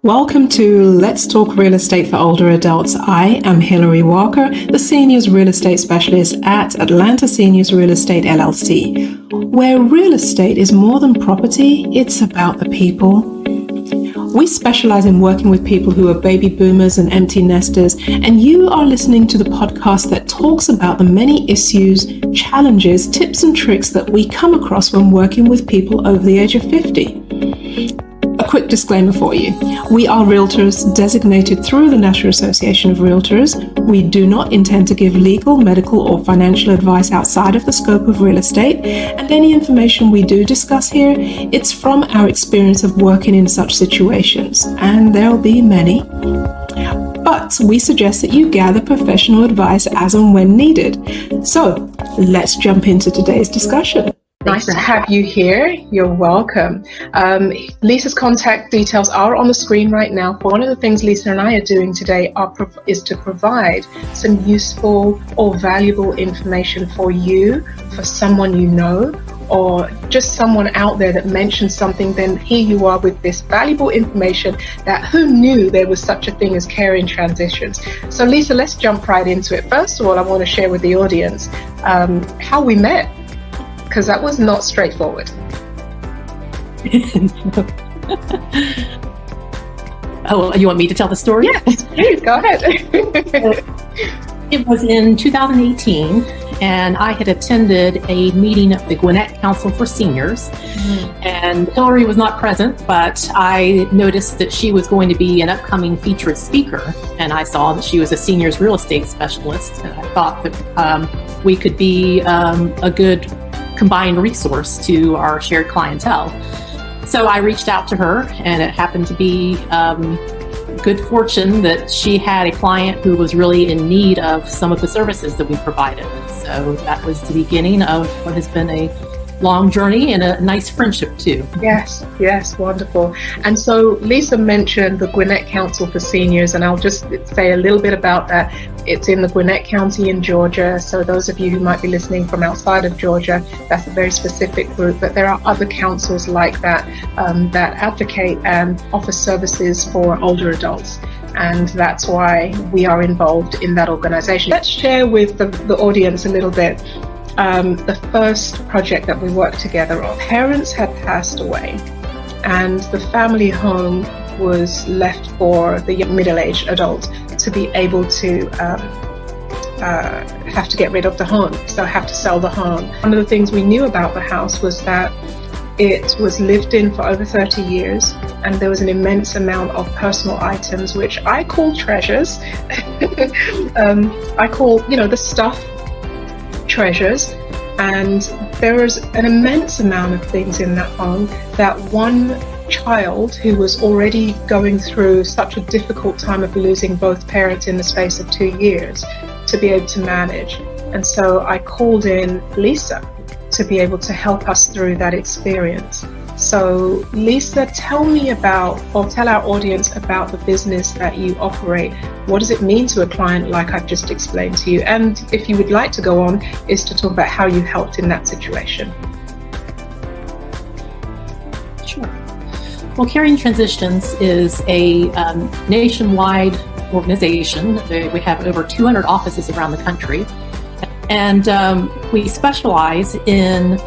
Welcome to Let's Talk Real Estate for Older Adults. I am Hilary Walker, the Seniors Real Estate Specialist at Atlanta Seniors Real Estate LLC, where real estate is more than property, it's about the people. We specialize in working with people who are baby boomers and empty nesters, and you are listening to the podcast that talks about the many issues, challenges, tips and tricks that we come across when working with people over the age of 50. A quick disclaimer for you. We are realtors designated through the National Association of Realtors. We do not intend to give legal, medical, or financial advice outside of the scope of real estate, and any information we do discuss here, it's from our experience of working in such situations, and there'll be many. But we suggest that you gather professional advice as and when needed. So let's jump into today's discussion. Nice to have you here. You're welcome. Lisa's contact details are on the screen right now. One of the things Lisa and I are doing today is to provide some useful or valuable information for you, for someone you know, or just someone out there that mentions something. Then here you are with this valuable information that who knew there was such a thing as caring transitions. So Lisa, let's jump right into it. First of all, I want to share with the audience how we met, because that was not straightforward. Oh, you want me to tell the story? Yes, please, go ahead. It was in 2018, and I had attended a meeting of the Gwinnett Council for Seniors, and Hilary was not present, but I noticed that she was going to be an upcoming featured speaker, and I saw that she was a seniors real estate specialist, and I thought that we could be a good combined resource to our shared clientele. So I reached out to her, and it happened to be good fortune that she had a client who was really in need of some of the services that we provided. So that was the beginning of what has been a long journey and a nice friendship too. Yes, wonderful. And so Lisa mentioned the Gwinnett Council for Seniors, and I'll just say a little bit about that. It's in the Gwinnett County in Georgia. So those of you who might be listening from outside of Georgia, that's a very specific group, but there are other councils like that that advocate and offer services for older adults. And that's why we are involved in that organization. Let's share with the audience a little bit. The first project that we worked together on, parents had passed away, and the family home was left for the middle-aged adult to be able to have to get rid of the home, so have to sell the home. One of the things we knew about the house was that it was lived in for over 30 years, and there was an immense amount of personal items, which I call treasures. I call, the stuff treasures, and there was an immense amount of things in that home that one child who was already going through such a difficult time of losing both parents in the space of 2 years to be able to manage. And so I called in Lisa to be able to help us through that experience. So Lisa, tell our audience about the business that you operate. What does it mean to a client like I've just explained to you? And if you would like to go on, is to talk about how you helped in that situation. Sure. Well, Caring Transitions is a nationwide organization. We have over 200 offices around the country. And we specialize in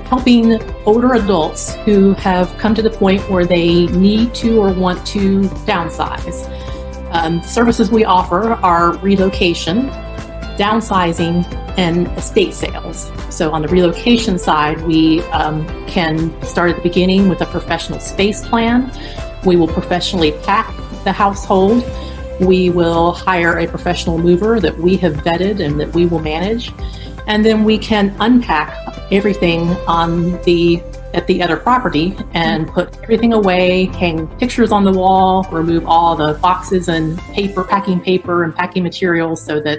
helping older adults who have come to the point where they need to or want to downsize. Services we offer are relocation, downsizing, and estate sales. So on the relocation side, we can start at the beginning with a professional space plan. We will professionally pack the household. We will hire a professional mover that we have vetted and that we will manage. And then we can unpack everything at the other property and put everything away, hang pictures on the wall, remove all the boxes and packing paper and packing materials, so that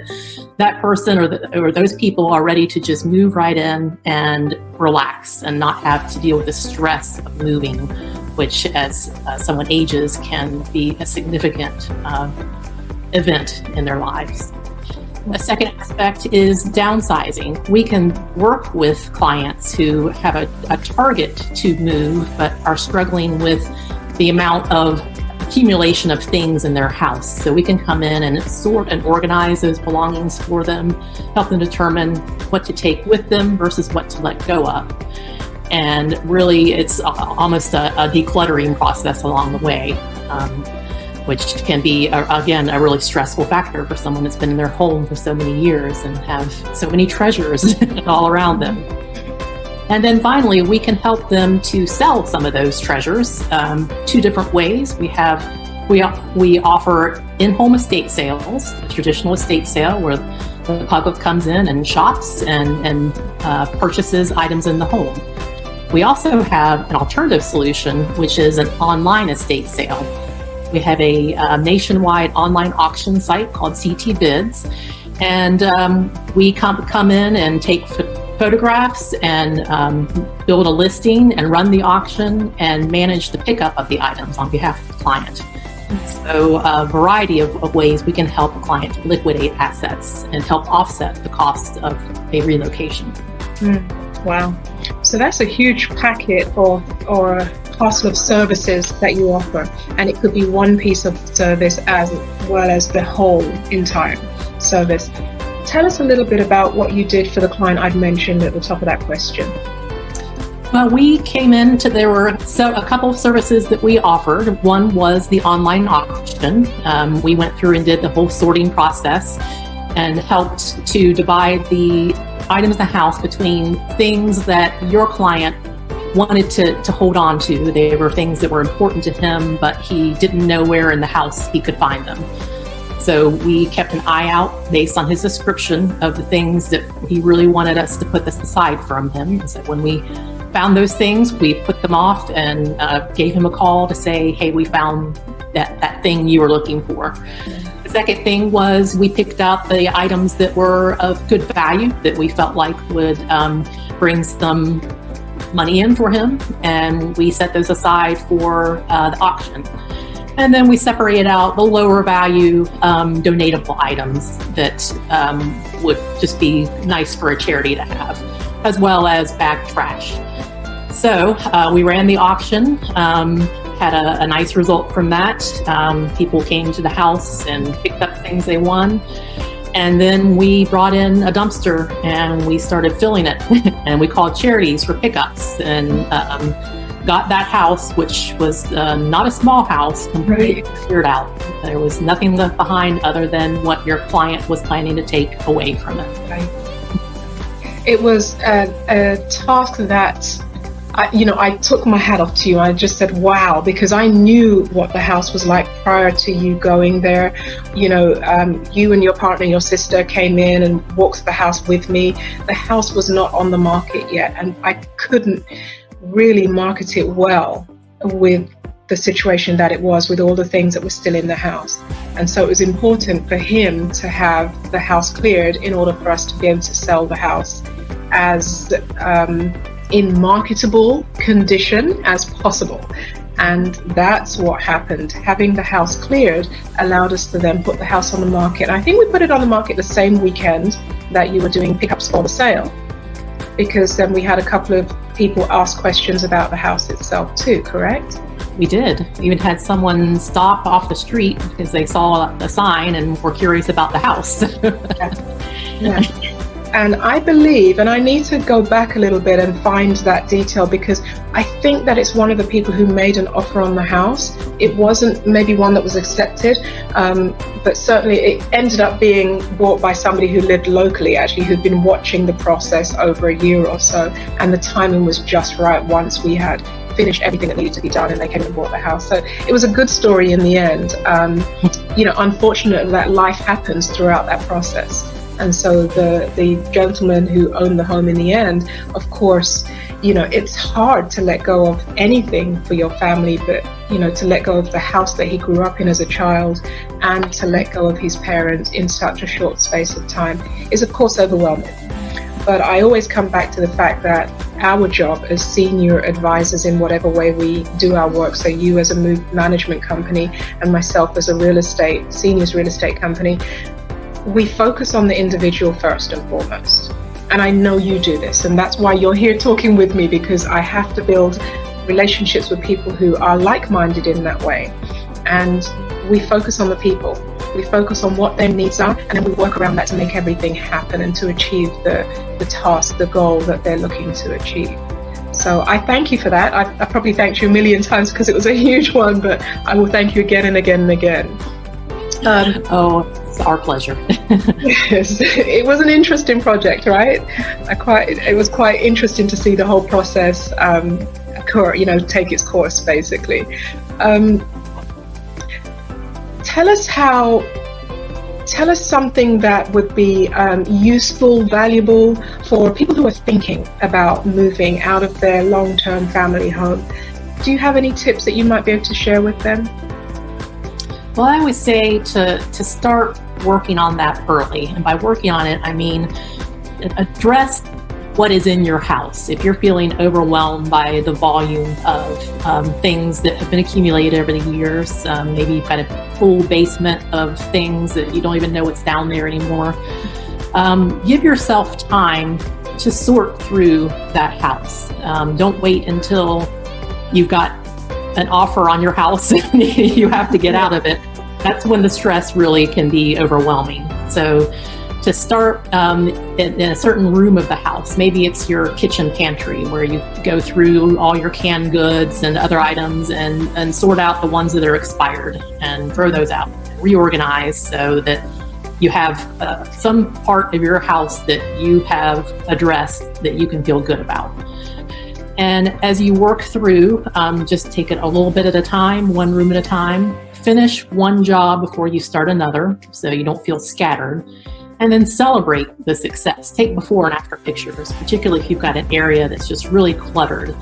that person or those people are ready to just move right in and relax and not have to deal with the stress of moving, which as someone ages can be a significant event in their lives. A second aspect is downsizing. We can work with clients who have a target to move but are struggling with the amount of accumulation of things in their house. So we can come in and sort and organize those belongings for them, help them determine what to take with them versus what to let go of. And really, it's almost a decluttering process along the way, which can be, again, a really stressful factor for someone that's been in their home for so many years and have so many treasures all around them. And then finally, we can help them to sell some of those treasures two different ways. We offer in-home estate sales, a traditional estate sale where the public comes in and shops and purchases items in the home. We also have an alternative solution, which is an online estate sale. We have a nationwide online auction site called CT Bids, and we come in and take photographs and build a listing and run the auction and manage the pickup of the items on behalf of the client. So a variety of ways we can help a client liquidate assets and help offset the cost of a relocation. Wow. So that's a huge packet or parcel of services that you offer. And it could be one piece of service as well as the whole entire service. Tell us a little bit about what you did for the client I'd mentioned at the top of that question. Well, we came into, there were a couple of services that we offered. One was the online auction. We went through and did the whole sorting process and helped to divide the items in the house between things that your client wanted to hold on to. They were things that were important to him, but he didn't know where in the house he could find them. So we kept an eye out based on his description of the things that he really wanted us to put this aside from him. So when we found those things, we put them off and gave him a call to say, hey, we found that thing you were looking for. The second thing was we picked out the items that were of good value that we felt like would bring some money in for him, and we set those aside for the auction. And then we separated out the lower value donatable items that would just be nice for a charity to have, as well as bagged trash. So we ran the auction, had a nice result from that. People came to the house and picked up things they won. And then we brought in a dumpster and we started filling it. And we called charities for pickups and got that house, which was not a small house, completely cleared out. There was nothing left behind other than what your client was planning to take away from it. Right. It was a task that, I took my hat off to you. I just said, wow, because I knew what the house was like prior to you going there. You and your partner, your sister came in and walked the house with me. The house was not on the market yet, and I couldn't really market it well with the situation that it was, with all the things that were still in the house. And so it was important for him to have the house cleared in order for us to be able to sell the house as in marketable condition as possible. And that's what happened. Having the house cleared allowed us to then put the house on the market. I think we put it on the market the same weekend that you were doing pickups for the sale, because then we had a couple of people ask questions about the house itself too, correct? We did. We even had someone stop off the street because they saw a sign and were curious about the house. Yeah. And I believe, and I need to go back a little bit and find that detail, because I think that it's one of the people who made an offer on the house. It wasn't maybe one that was accepted, but certainly it ended up being bought by somebody who lived locally, actually, who'd been watching the process over a year or so. And the timing was just right once we had finished everything that needed to be done and they came and bought the house. So it was a good story in the end. Unfortunately, that life happens throughout that process. And so the gentleman who owned the home in the end, of course, it's hard to let go of anything for your family, but, to let go of the house that he grew up in as a child and to let go of his parents in such a short space of time is, of course, overwhelming. But I always come back to the fact that our job as senior advisors in whatever way we do our work, so you as a move management company and myself as a seniors real estate company, we focus on the individual first and foremost. And I know you do this, and that's why you're here talking with me, because I have to build relationships with people who are like-minded in that way. and we focus on the people. We focus on what their needs are, and then we work around that to make everything happen and to achieve the task, the goal that they're looking to achieve. So I thank you for that. I probably thanked you a million times because it was a huge one, but I will thank you again and again and again. It's our pleasure. Yes, it was an interesting project, right? It was quite interesting to see the whole process, take its course, basically. Tell us something that would be useful, valuable for people who are thinking about moving out of their long-term family home. Do you have any tips that you might be able to share with them? Well, I always say to start working on that early. And by working on it, I mean address what is in your house. If you're feeling overwhelmed by the volume of things that have been accumulated over the years, maybe you've got a full basement of things that you don't even know what's down there anymore, give yourself time to sort through that house. Don't wait until you've got an offer on your house and you have to get out of it. That's when the stress really can be overwhelming. So to start in a certain room of the house, maybe it's your kitchen pantry where you go through all your canned goods and other items and sort out the ones that are expired and throw those out, reorganize so that you have some part of your house that you have addressed that you can feel good about. And as you work through, just take it a little bit at a time, one room at a time. Finish one job before you start another so you don't feel scattered. And then celebrate the success. Take before and after pictures, particularly if you've got an area that's just really cluttered.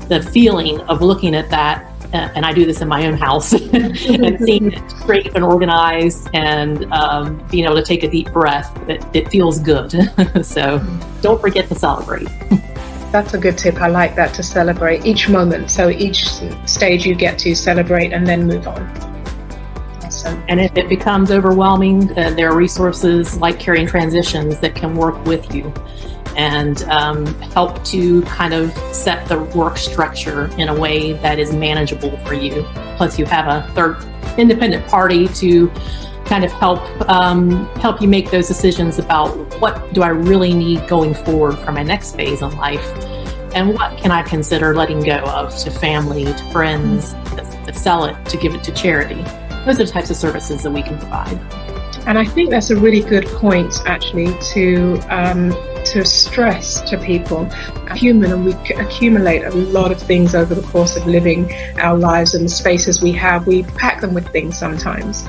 The feeling of looking at that, and I do this in my own house, and seeing it straight and organized and being able to take a deep breath, it feels good. So don't forget to celebrate. That's a good tip. I like that, to celebrate each moment. So each stage you get to celebrate and then move on. Awesome. And if it becomes overwhelming, there are resources like Caring Transitions that can work with you and help to kind of set the work structure in a way that is manageable for you. Plus you have a third independent party to kind of help you make those decisions about what do I really need going forward for my next phase in life, and what can I consider letting go of to family, to friends, to sell it, to give it to charity. Those are the types of services that we can provide. And I think that's a really good point, actually, to stress to people. We're human, and we accumulate a lot of things over the course of living our lives, and the spaces we have, we pack them with things sometimes.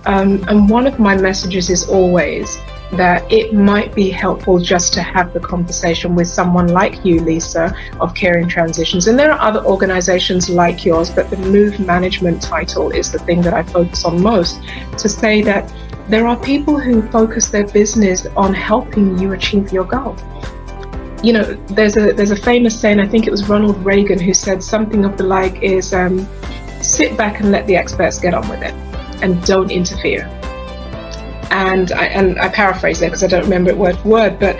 And one of my messages is always that it might be helpful just to have the conversation with someone like you, Lisa, of Caring Transitions. And there are other organizations like yours, but the Move Management title is the thing that I focus on most, to say that there are people who focus their business on helping you achieve your goal. You know, there's a famous saying, I think it was Ronald Reagan, who said something of the like is, sit back and let the experts get on with it, and don't interfere. And I paraphrase that because I don't remember it word for word, but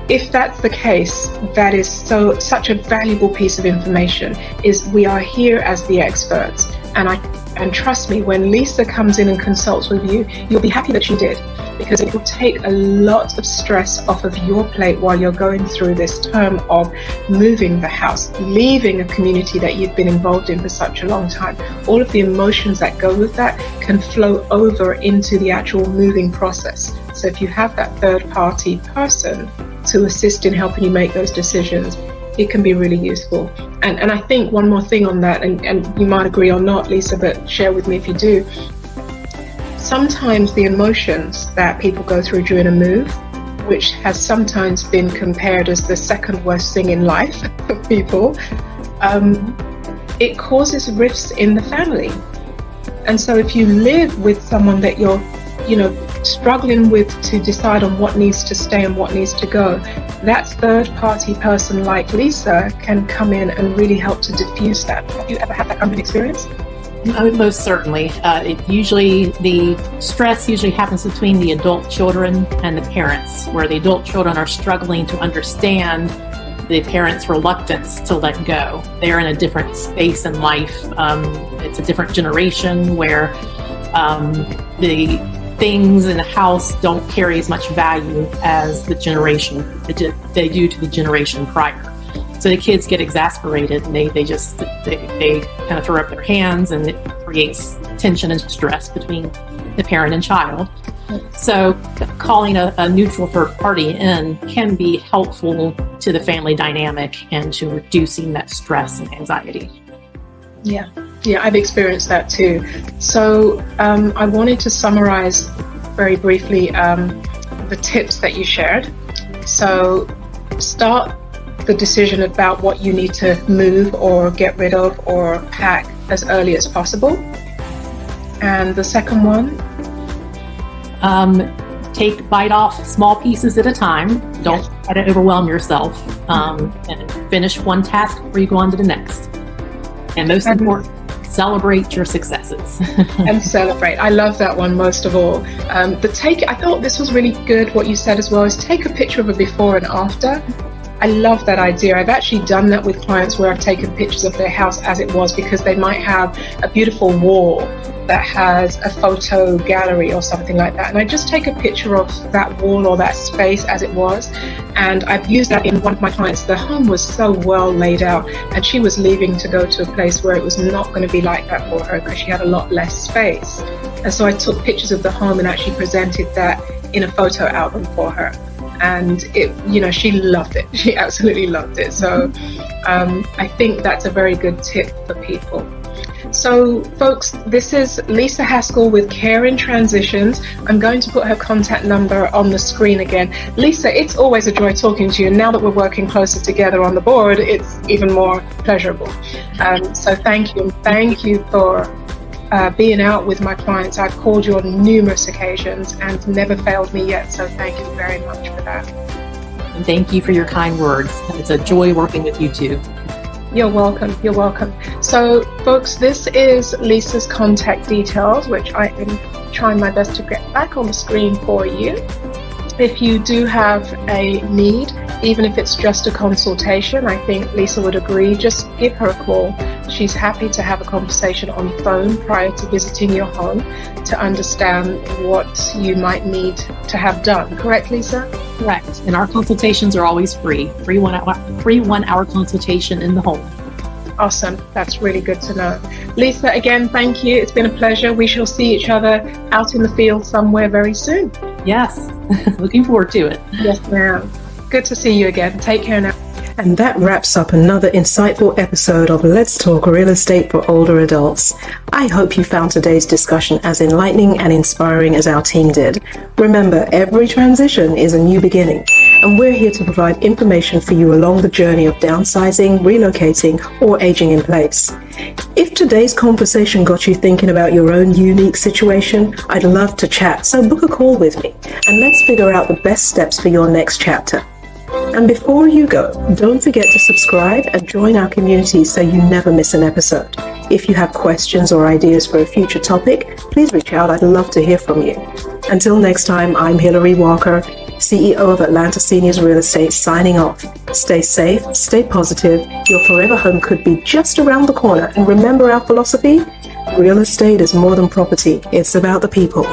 if that's the case, that is such a valuable piece of information, is we are here as the experts. And trust me, when Lisa comes in and consults with you, you'll be happy that she did, because it will take a lot of stress off of your plate while you're going through this term of moving the house, leaving a community that you've been involved in for such a long time. All of the emotions that go with that can flow over into the actual moving process. So if you have that third party person to assist in helping you make those decisions, it can be really useful. And I think one more thing on that, and you might agree or not, Lisa, but share with me if you do. Sometimes the emotions that people go through during a move, which has sometimes been compared as the second worst thing in life for people, it causes rifts in the family. And so if you live with someone that you're, struggling with to decide on what needs to stay and what needs to go, that third party person like Lisa can come in and really help to diffuse that. Have you ever had that kind of experience? Most certainly. The stress usually happens between the adult children and the parents, where the adult children are struggling to understand the parents' reluctance to let go. They're in a different space in life. It's a different generation where the things in the house don't carry as much value as the generation they do to the generation prior. So the kids get exasperated and they kind of throw up their hands, and it creates tension and stress between the parent and child. So calling a neutral third party in can be helpful to the family dynamic and to reducing that stress and anxiety. Yeah, I've experienced that too. So I wanted to summarize very briefly the tips that you shared. So start the decision about what you need to move or get rid of or pack as early as possible. And the second one? Bite off small pieces at a time. Don't try to overwhelm yourself, and finish one task before you go on to the next. And most important, celebrate your successes. And celebrate. I love that one most of all. I thought this was really good what you said as well, is take a picture of a before and after. I love that idea. I've actually done that with clients where I've taken pictures of their house as it was, because they might have a beautiful wall that has a photo gallery or something like that. And I just take a picture of that wall or that space as it was. And I've used that in one of my clients. The home was so well laid out, and she was leaving to go to a place where it was not going to be like that for her because she had a lot less space. And so I took pictures of the home and actually presented that in a photo album for her. And she loved it. She absolutely loved it. So I think that's a very good tip for people. So folks, this is Lisa Haskell with Care in Transitions. I'm going to put her contact number on the screen again. Lisa, it's always a joy talking to you. Now that we're working closer together on the board, it's even more pleasurable. So thank you. And thank you for being out with my clients. I've called you on numerous occasions and never failed me yet. So thank you very much for that. And thank you for your kind words. It's a joy working with you too. You're welcome. You're welcome. So folks, this is Lisa's contact details, which I am trying my best to get back on the screen for you. If you do have a need, even if it's just a consultation, I think Lisa would agree, just give her a call. She's happy to have a conversation on the phone prior to visiting your home to understand what you might need to have done. Correct, Lisa? Correct. And our consultations are always free. Free one hour consultation in the home. Awesome. That's really good to know. Lisa, again, thank you. It's been a pleasure. We shall see each other out in the field somewhere very soon. Yes. Looking forward to it. Yes, ma'am. Good to see you again. Take care now. And that wraps up another insightful episode of Let's Talk Real Estate for Older Adults. I hope you found today's discussion as enlightening and inspiring as our team did. Remember, every transition is a new beginning, and we're here to provide information for you along the journey of downsizing, relocating, or aging in place. If today's conversation got you thinking about your own unique situation, I'd love to chat, so book a call with me, and let's figure out the best steps for your next chapter. And before you go, don't forget to subscribe and join our community so you never miss an episode. If you have questions or ideas for a future topic, please reach out. I'd love to hear from you. Until next time, I'm Hilary Walker, CEO of Atlanta Seniors Real Estate, signing off. Stay safe, stay positive. Your forever home could be just around the corner. And remember our philosophy? Real estate is more than property. It's about the people.